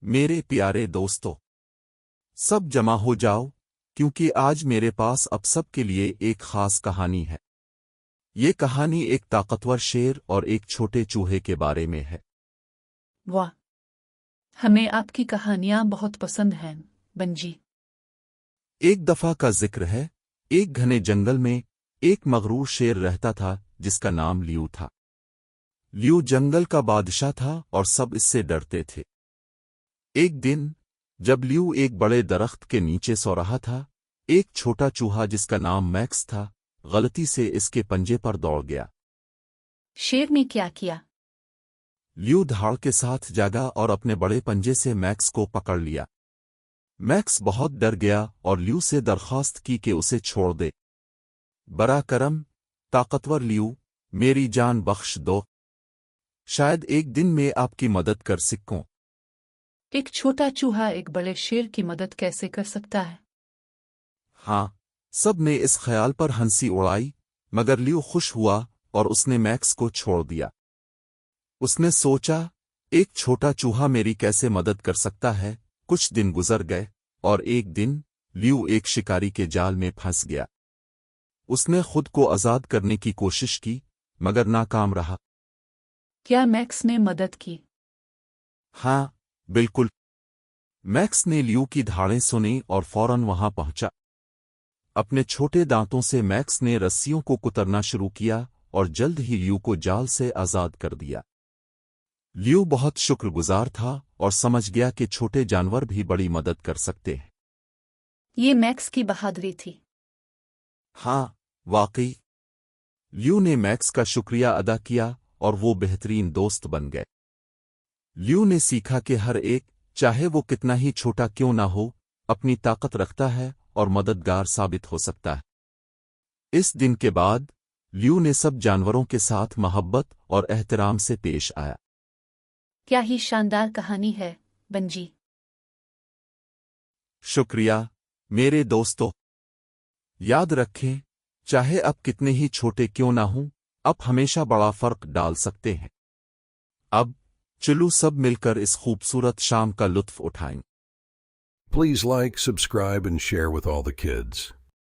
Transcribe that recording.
मेरे प्यारे दोस्तों, सब जमा हो जाओ, क्योंकि आज मेरे पास अब सबके लिए एक खास कहानी है। ये कहानी एक ताकतवर शेर और एक छोटे चूहे के बारे में है। वाह! हमें आपकी कहानियां बहुत पसंद हैं, बंजी। एक दफा का जिक्र है, एक घने जंगल में एक मगरूर शेर रहता था जिसका नाम लियू था। लियू जंगल का बादशाह था और सब इससे डरते थे। एक दिन जब लियू एक बड़े दरख्त के नीचे सो रहा था, एक छोटा चूहा जिसका नाम मैक्स था गलती से इसके पंजे पर दौड़ गया। शेर ने क्या किया? लियू धाड़ के साथ जागा और अपने बड़े पंजे से मैक्स को पकड़ लिया। मैक्स बहुत डर गया और लियू से दरख्वास्त की कि उसे छोड़ दे। बरा करम, ताकतवर लियू, मेरी जान बख्श दो। शायद एक दिन मैं आपकी मदद कर सकूं। एक छोटा चूहा एक बड़े शेर की मदद कैसे कर सकता है? हाँ, सब ने इस ख्याल पर हंसी उड़ाई, मगर लियू खुश हुआ और उसने मैक्स को छोड़ दिया। उसने सोचा, एक छोटा चूहा मेरी कैसे मदद कर सकता है। कुछ दिन गुजर गए और एक दिन लियू एक शिकारी के जाल में फंस गया। उसने खुद को आजाद करने की कोशिश की, मगर नाकाम रहा। क्या मैक्स ने मदद की? हाँ, बिल्कुल। मैक्स ने लियू की धाड़ें सुनी और फौरन वहां पहुंचा। अपने छोटे दांतों से मैक्स ने रस्सियों को कुतरना शुरू किया और जल्द ही लियू को जाल से आजाद कर दिया। लियू बहुत शुक्रगुजार था और समझ गया कि छोटे जानवर भी बड़ी मदद कर सकते हैं। ये मैक्स की बहादुरी थी। हाँ, वाकई। लियू ने मैक्स का शुक्रिया अदा किया और वो बेहतरीन दोस्त बन गए। लियू ने सीखा कि हर एक, चाहे वो कितना ही छोटा क्यों ना हो, अपनी ताकत रखता है और मददगार साबित हो सकता है। इस दिन के बाद लियू ने सब जानवरों के साथ मोहब्बत और एहतराम से पेश आया। क्या ही शानदार कहानी है, बंजी। शुक्रिया, मेरे दोस्तों। याद रखें, चाहे अब कितने ही छोटे क्यों ना हों, आप हमेशा बड़ा फर्क डाल सकते हैं। अब चलो सब मिलकर इस खूबसूरत शाम का लुत्फ उठाएं। Please like, subscribe, and share with all the kids.